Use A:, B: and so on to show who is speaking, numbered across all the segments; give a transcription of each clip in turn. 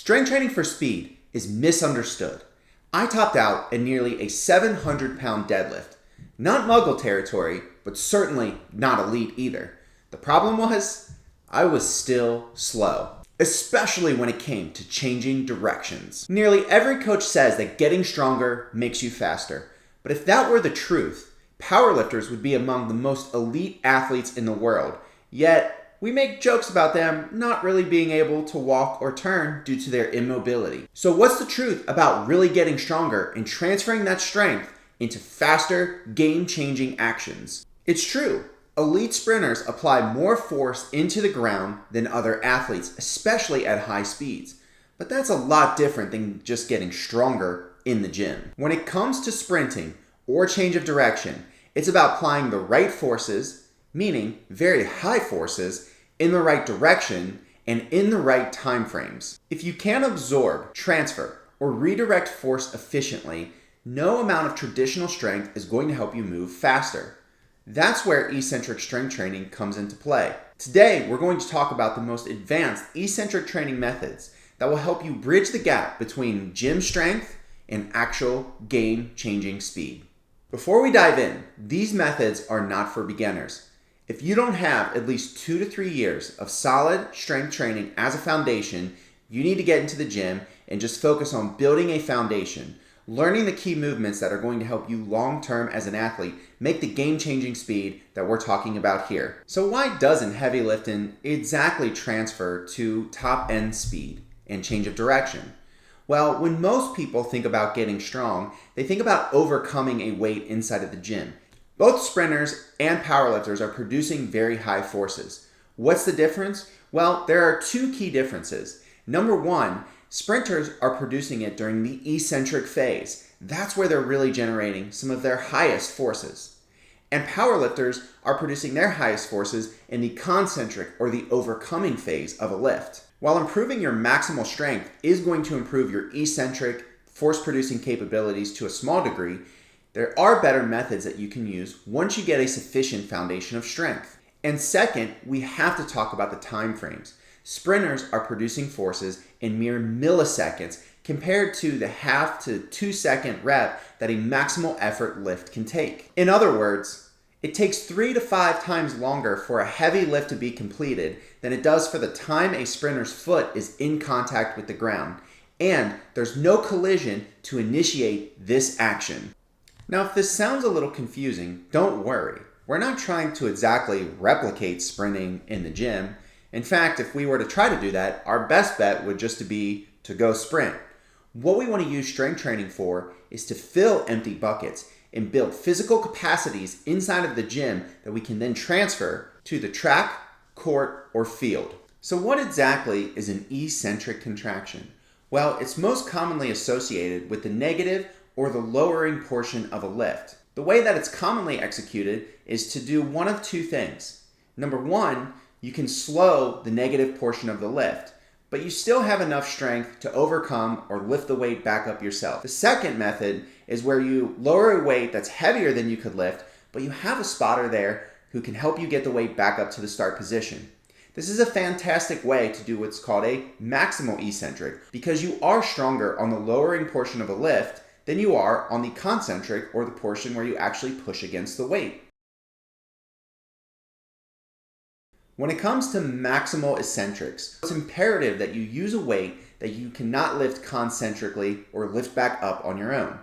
A: Strength training for speed is misunderstood. I topped out at nearly a 700-pound deadlift. Not muggle territory, but certainly not elite either. The problem was, I was still slow, especially when it came to changing directions. Nearly every coach says that getting stronger makes you faster. But if that were the truth, powerlifters would be among the most elite athletes in the world. Yet, we make jokes about them not really being able to walk or turn due to their immobility. So what's the truth about really getting stronger and transferring that strength into faster, game-changing actions? It's true. Elite sprinters apply more force into the ground than other athletes, especially at high speeds. But that's a lot different than just getting stronger in the gym. When it comes to sprinting or change of direction, it's about applying the right forces, meaning very high forces, in the right direction and in the right time frames. If you can't absorb, transfer, or redirect force efficiently, no amount of traditional strength is going to help you move faster. That's where eccentric strength training comes into play. Today, we're going to talk about the most advanced eccentric training methods that will help you bridge the gap between gym strength and actual game-changing speed. Before we dive in, these methods are not for beginners. If you don't have at least 2 to 3 years of solid strength training as a foundation, you need to get into the gym and just focus on building a foundation, learning the key movements that are going to help you long-term as an athlete make the game-changing speed that we're talking about here. So why doesn't heavy lifting exactly transfer to top-end speed and change of direction? Well, when most people think about getting strong, they think about overcoming a weight inside of the gym. Both sprinters and powerlifters are producing very high forces. What's the difference? Well, there are 2 key differences. Number 1, sprinters are producing it during the eccentric phase. That's where they're really generating some of their highest forces. And powerlifters are producing their highest forces in the concentric or the overcoming phase of a lift. While improving your maximal strength is going to improve your eccentric force-producing capabilities to a small degree, there are better methods that you can use once you get a sufficient foundation of strength. And second, we have to talk about the time frames. Sprinters are producing forces in mere milliseconds compared to the half to 2-second rep that a maximal effort lift can take. In other words, it takes 3 to 5 times longer for a heavy lift to be completed than it does for the time a sprinter's foot is in contact with the ground. And there's no collision to initiate this action. Now, if this sounds a little confusing, don't worry. We're not trying to exactly replicate sprinting in the gym. In fact, if we were to try to do that, our best bet would just be to go sprint. What we want to use strength training for is to fill empty buckets and build physical capacities inside of the gym that we can then transfer to the track, court, or field. So what exactly is an eccentric contraction? Well, it's most commonly associated with the negative or the lowering portion of a lift. The way that it's commonly executed is to do one of 2 things. Number 1, you can slow the negative portion of the lift, but you still have enough strength to overcome or lift the weight back up yourself. The second method is where you lower a weight that's heavier than you could lift, but you have a spotter there who can help you get the weight back up to the start position. This is a fantastic way to do what's called a maximal eccentric because you are stronger on the lowering portion of a lift than you are on the concentric or the portion where you actually push against the weight. When it comes to maximal eccentrics, it's imperative that you use a weight that you cannot lift concentrically or lift back up on your own.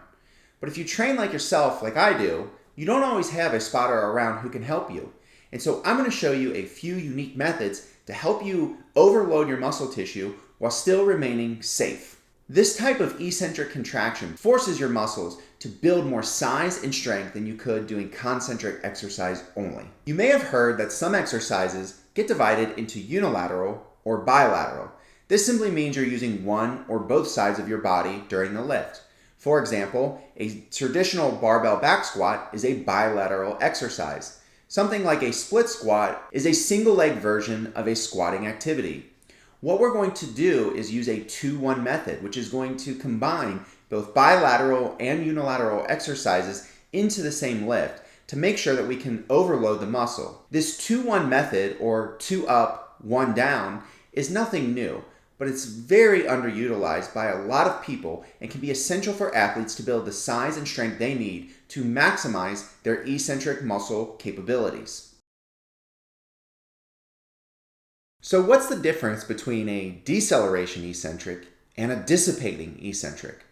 A: But if you train like yourself, like I do, you don't always have a spotter around who can help you. And so I'm going to show you a few unique methods to help you overload your muscle tissue while still remaining safe. This type of eccentric contraction forces your muscles to build more size and strength than you could doing concentric exercise only. You may have heard that some exercises get divided into unilateral or bilateral. This simply means you're using one or both sides of your body during the lift. For example, a traditional barbell back squat is a bilateral exercise. Something like a split squat is a single leg version of a squatting activity. What we're going to do is use a 2-1 method, which is going to combine both bilateral and unilateral exercises into the same lift to make sure that we can overload the muscle. This 2-1 method, or 2 up, 1 down, is nothing new. but it's very underutilized by a lot of people and can be essential for athletes to build the size and strength they need to maximize their eccentric muscle capabilities. So what's the difference between a deceleration eccentric and a dissipating eccentric?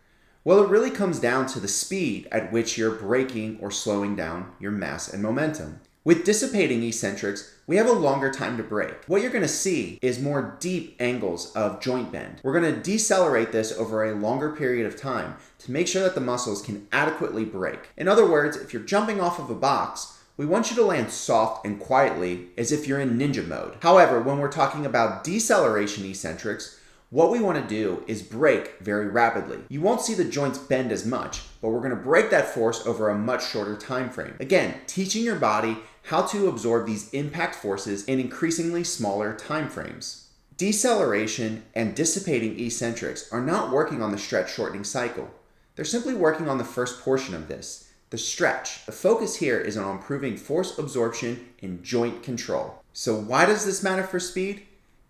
A: Well, it really comes down to the speed at which you're braking or slowing down your mass and momentum. With dissipating eccentrics, we have a longer time to brake. What you're going to see is more deep angles of joint bend. We're going to decelerate this over a longer period of time to make sure that the muscles can adequately brake. In other words, if you're jumping off of a box, we want you to land soft and quietly as if you're in ninja mode. However, when we're talking about deceleration eccentrics, what we want to do is brake very rapidly. You won't see the joints bend as much, but we're going to break that force over a much shorter time frame. Again, teaching your body how to absorb these impact forces in increasingly smaller time frames. Deceleration and dissipating eccentrics are not working on the stretch shortening cycle. They're simply working on the first portion of this, the stretch. The focus here is on improving force absorption and joint control. So why does this matter for speed?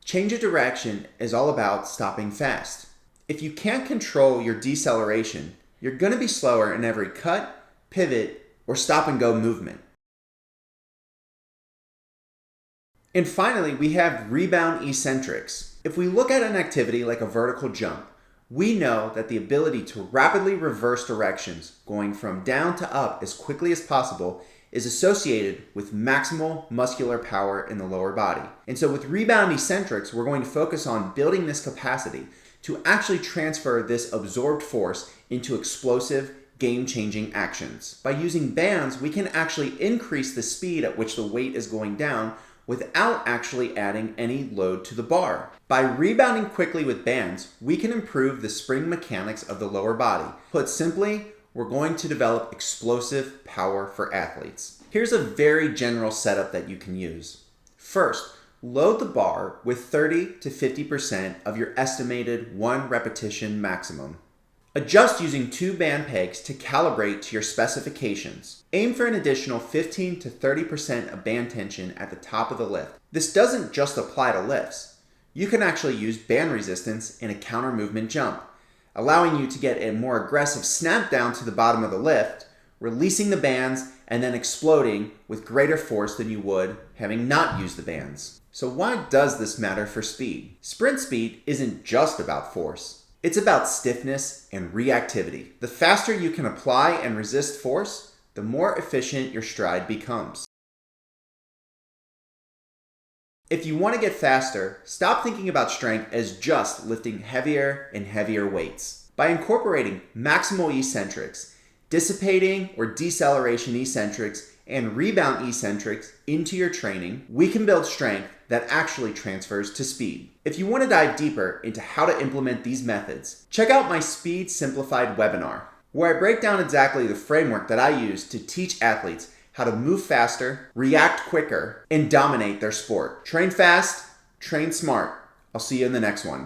A: Change of direction is all about stopping fast. If you can't control your deceleration, you're going to be slower in every cut, pivot, or stop and go movement. And finally, we have rebound eccentrics. If we look at an activity like a vertical jump, we know that the ability to rapidly reverse directions, going from down to up as quickly as possible, is associated with maximal muscular power in the lower body. And so with rebound eccentrics, we're going to focus on building this capacity to actually transfer this absorbed force into explosive, game-changing actions. By using bands, we can actually increase the speed at which the weight is going down without actually adding any load to the bar. By rebounding quickly with bands, we can improve the spring mechanics of the lower body. Put simply, we're going to develop explosive power for athletes. Here's a very general setup that you can use. First, load the bar with 30 to 50% of your estimated 1 repetition maximum. Adjust using 2 band pegs to calibrate to your specifications. Aim for an additional 15 to 30% of band tension at the top of the lift. This doesn't just apply to lifts. You can actually use band resistance in a counter movement jump, allowing you to get a more aggressive snap down to the bottom of the lift, releasing the bands, and then exploding with greater force than you would having not used the bands. So why does this matter for speed? Sprint speed isn't just about force. It's about stiffness and reactivity. The faster you can apply and resist force, the more efficient your stride becomes. If you want to get faster, stop thinking about strength as just lifting heavier and heavier weights. By incorporating maximal eccentrics, dissipating or deceleration eccentrics, and rebound eccentrics into your training, we can build strength that actually transfers to speed. If you want to dive deeper into how to implement these methods, check out my Speed Simplified webinar, where I break down exactly the framework that I use to teach athletes how to move faster, react quicker, and dominate their sport. Train fast, train smart. I'll see you in the next one.